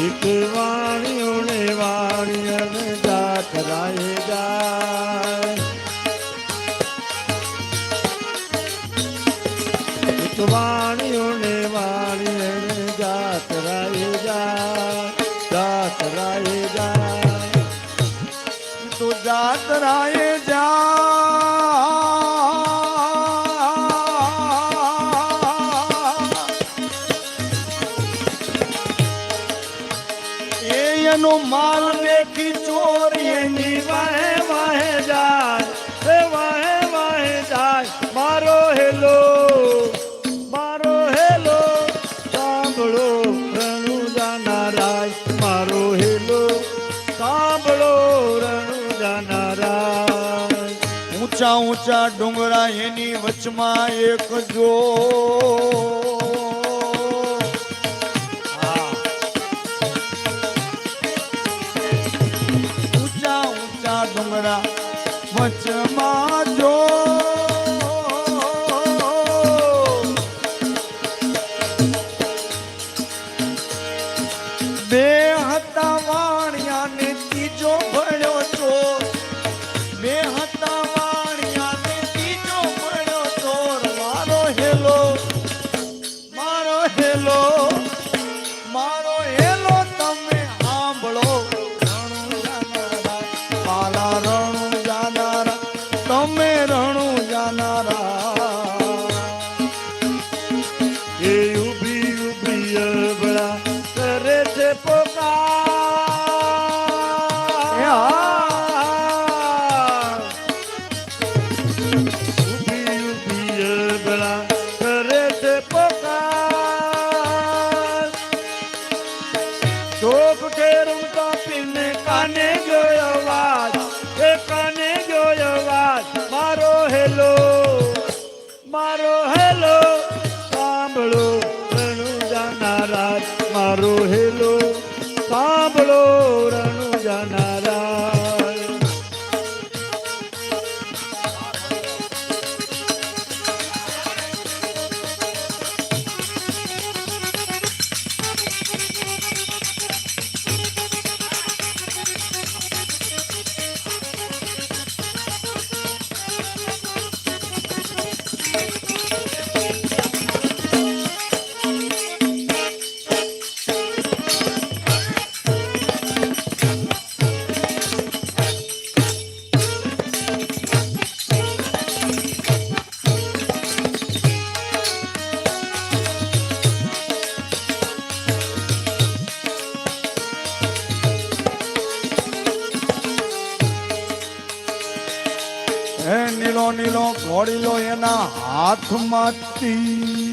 એક વાણીઓને વાણી અને જાતરાએ જાય એક વાણીઓને વાણી અને જાતરાએ જાય જાતરાએ જાય તો જાતરાએ નો માલ દેખી ચોર એની વાહે વાહે જાય વાહે વાહે જાય મારો હેલો સાંભળો રણુજા રાય મારો હેલો સાંભળો રણુજા રાય ઊંચા ઊંચા ડુંગરા એની વચમાં એક જો ડુંગરા વચમાં જો બે હતા વાણિયા ને ત્રીજો ભણ્યો ચોર બે હતા વાણિયા ને ત્રીજો ભણ્યો ચોર મારો હેલો તમે સાંભળો તમે રણું જાનારા એ ઉભી ઉભી અબળા કરે છે પોકાર ઉભી ઉભી અબળા કરે છે પોકાર ટોપ કેરું કાપીને કાને ગયો અવાજ એ કાને ગયો અવાજ મારો હેલો સાંભળો રણુજા રાજ મારો હેલો સાંભળો રણુજા રાજ નીલો નીલો ઘોડીલો એના હાથમાંથી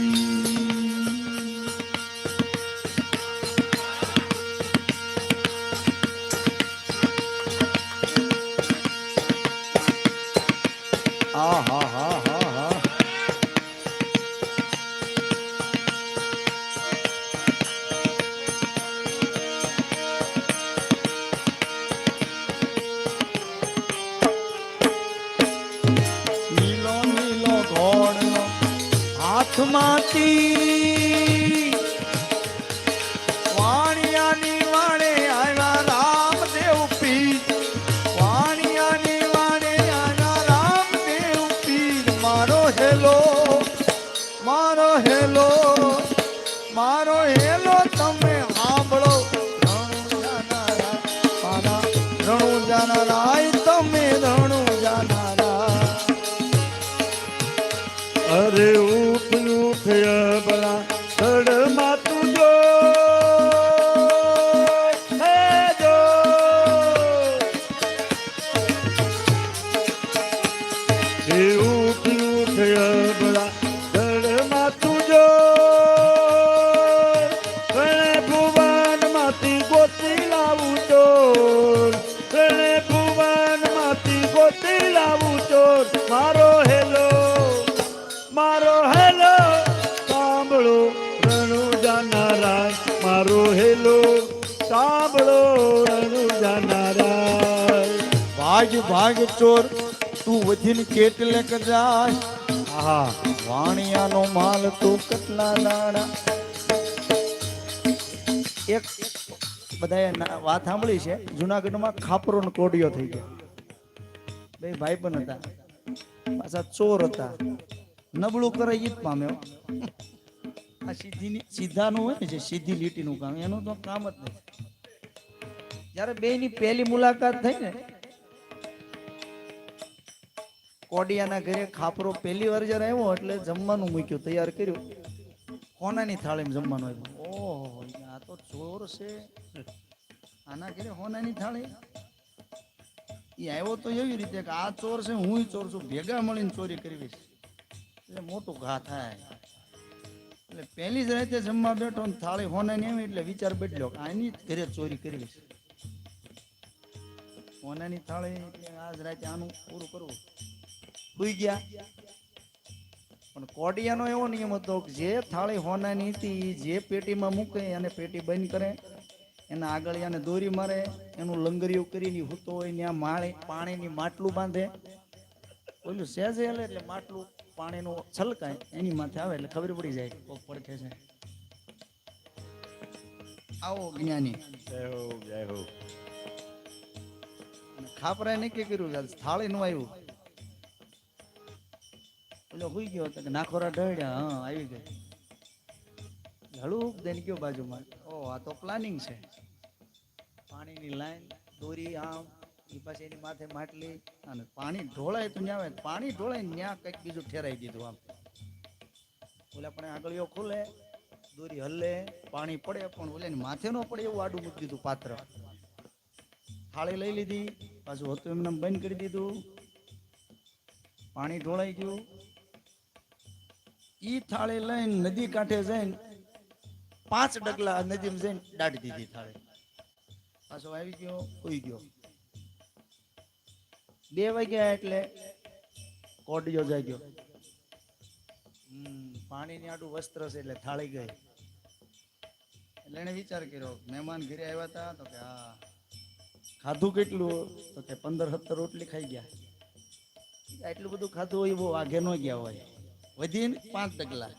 હાથમાંથી વાણિયાની વાણે આવ્યા રામદેવ પીર વાણિયાની વાણે આવ્યા રામદેવ પીર મારો હેલો તમે સાંભળો રણુજા રાય તમે રણુજા અરે ઉઠ અબળા તડમાં તું જો ઉઠ અબળા તડમાં તું જો ભુવન માંથી ગોતી લાવું ચોર ભુવન માંથી ગોતી લાવું ચોર મારો હેલો સાંભળો રણુજા રાય મારો હેલો સાંભળો રણુજા રાય ભાગ ભાગ ચોર તું વધીને કેટલે જાય વાણિયાનો માલ તું કેટલા દાડા એક બધાએ વાત સાંભળી છે, જુનાગઢમાં ખાપરો ને કોડિયો થઈ ગયા. બે ભાઈ પણ હતા, પાછા ચોર હતા. નબળું કરે ઈ જ પામ્યો. આ સીધાનું હોય ને, જે સીધી લીટીનું કામ, એનું તો કામ જ નથી. જયારે બે ની પહેલી મુલાકાત થઈ ને, કોડિયાના ઘરે ખાપરો પહેલી વાર જયારે આવ્યો એટલે જમવાનું મૂક્યું, તૈયાર કર્યું. હોનાની થાળીમાં જમવાનું આવ્યું. ઓહો, આ તો ચોર છે, આના ઘરે હોનાની થાળી. એ આવ્યો તો એવી રીતે કે આ ચોર છે, હું ચોર છું, ભેગા મળીને ચોરી કરવી છે, એટલે મોટું ઘા થાય. એટલે પહેલી જ રાતે જમવા બેઠો ને થાળી હોનાની આવી એટલે વિચાર બેઠલો કે આની ઘરે ચોરી કરવી છે. હોનાની થાળી એટલે આજ રાતે આનું પૂરું કરવું. સુઈ ગયા. પણ કોડિયાનો એવો નિયમ હતો કે જે થાળી હોનાની હતી, જે પેટીમાં મૂકે અને પેટી બંધ કરે, એના આગળિયાને દોરી મારે, એનું લંગરિયું કરીને હૂતો હોય ત્યાં માળી પાણીની માટલું બાંધે. ઓલું સહેજે એટલે માટલું પાણીનું છલકાય એની માથે આવે એટલે ખબર પડી જાય કોક પડખે છે. આવો જ્ઞાની. ખાપરાએ નક્કી કર્યું થાળી નું આવ્યું. ઓલો હુઈ ગયો તો નાખોરા ઢળ્યા. હા, આવી ગઈ. હળુક દઈને ગયો બાજુમાં. ઓ, આ તો પ્લાનિંગ છે. પાણીની લાઈન દોરી આમ, એ પાછી એની માથે માટલી, અને પાણી ઢોળાય તો ન્યા આવે, પાણી ઢોળાય ત્યાં કંઈક બીજું ઠેરાઈ દીધું. આમ ઓલા પણ આગળીઓ ખુલે, દોરી હલે, પાણી પડે, પણ ઓલા માથે ન પડે એવું આડું મૂકી દીધું પાત્ર. થાળી લઈ લીધી, પાછું હતું એમને બંધ કરી દીધું. પાણી ઢોળાઈ ગયું. ઈ થાળી લઈને નદી કાંઠે જઈને 5 ડગલા નદીમાં જઈને દાટી દીધી થાળી. પાછો આવી ગયો, ઉઈ ગયો. 2 વાગ્યા એટલે કોડિયો જાગ્યો. પાણીની આડું વસ્ત્ર છે એટલે થાળી ગઈ. એટલે એને વિચાર કર્યો, મહેમાન ઘરે આવ્યા હતા તો કે હા. ખાધું કેટલું તો કે 15-17 રોટલી ખાઈ ગયા. એટલું બધું ખાધું હોય બહુ આઘે ન ગયા હોય, વધીને 5 ડગલા.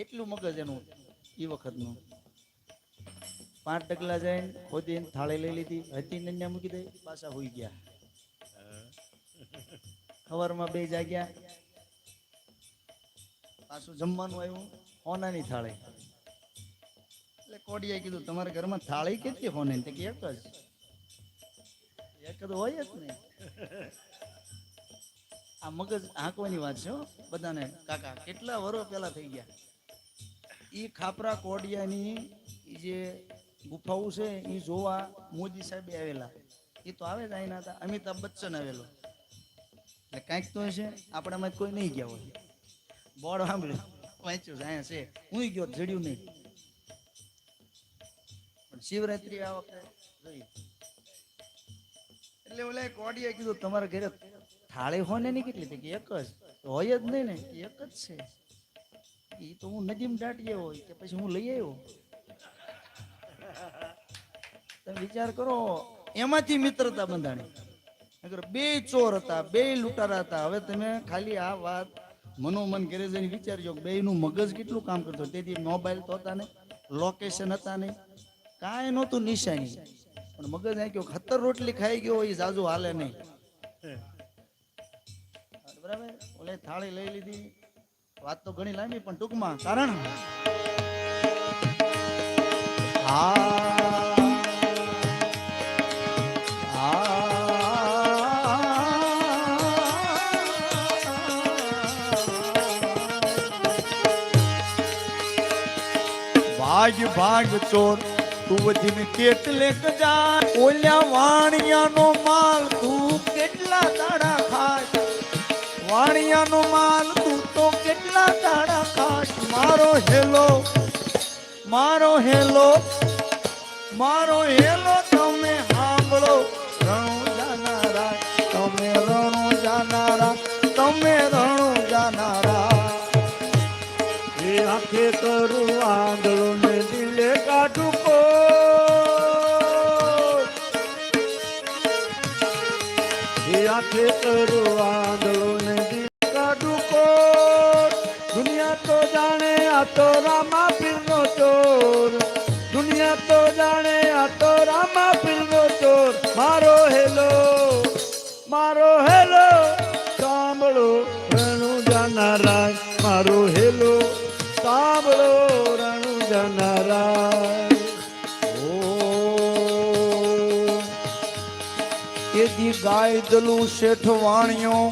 એટલું મગજ એનું એ વખતનું. 5 ડગલા જઈને ખોદીને થાળી લઈ લીધી, હતી ને મૂકી દઈ, પાછા હોઈ ગયા. સવારમાં 2 જાગ્યા, પાછું જમવાનું આવ્યું, હોનાની થાળી. એટલે કોડિયાએ કીધું તમારા ઘરમાં થાળી કેટલી હોનાની? તો કે એક જ હોય જ ને. આ મગજ હાંકવાની વાત છે બધાને. કાકા કેટલા વર્ષ પહેલા થઈ ગયા. ઈ ખાપરા કોડિયાની જે ગુફાઓ છે એ જોવા મોદી સાહેબ આવેલા. એ તો આવે જ આઈના હતા. અમિતાભ બચ્ચન આવેલો. એટલે કાંઈક તો છે, આપણામાં કોઈ નહીં ગયા હોય. બોર્ડ સાંભળ્યું, વાંચ્યું છે, અહીંયા છે. હું ગયો, જડ્યું નહીં. પણ શિવરાત્રી આ વખતે જોઈ. એટલે ઓલા કોડિયાએ કીધું તમારા ઘરે થાળી હોને ની કેટલી? કે એક જ. હોય જ નહીં ને, એક જ છે. એ તો હું નદીમાં દાટીએ હોય કે પછી હું લઈ આવ્યો. તમે વિચાર કરો, એમાંથી મિત્રતા બંધાણી. અગર 2 ચોર હતા, 2 લૂંટારા હતા. હવે તમે ખાલી આ વાત મનોમન ઘરે જઈને વિચારજો, 2 નું મગજ કેટલું કામ કરતું. તેથી મોબાઈલ તો હતા નહીં, લોકેશન હતા નહીં, કાંઈ નહોતું નિશાની. પણ મગજ આ ગયો, 17 રોટલી ખાઈ ગયો એ જાજુ હાલે નહીં. બરાબર. ઓલે થાળી લઈ લીધી. વાત તો ઘણી લાંબી પણ ટૂંકમાં કારણ ભાગ ભાગ ચોર તું વધીને કેટલે જા. ઓલ્યા વાણિયાનો માલ તું કેટલા દાડા ખાશ. વાણિયાનો માલ તું તો કેટલા દાડા ખાશ. મારો હેલો, મારો હેલો, મારો હેલો તમે સાંભળો. રણો જાનારા તમે, રણો જાનારા તમે, રણો જાનારા. એ આંખે કરું આંધળો ને દિલે કાઢું કોટ. એ આંખે કરું આંધળો ને દિલે કાઢું કોટ. દુનિયા તો જાણે આ તો રામા પીરનો ચોર. દુનિયા તો જાણે આ તો રામા પીરનો ચોર મારો હેલો સાંભળો રણુજા નારાય મારો હેલો સાંભળો રણુજા નારાય એ દી ગાય દલું શેઠ વાણિયો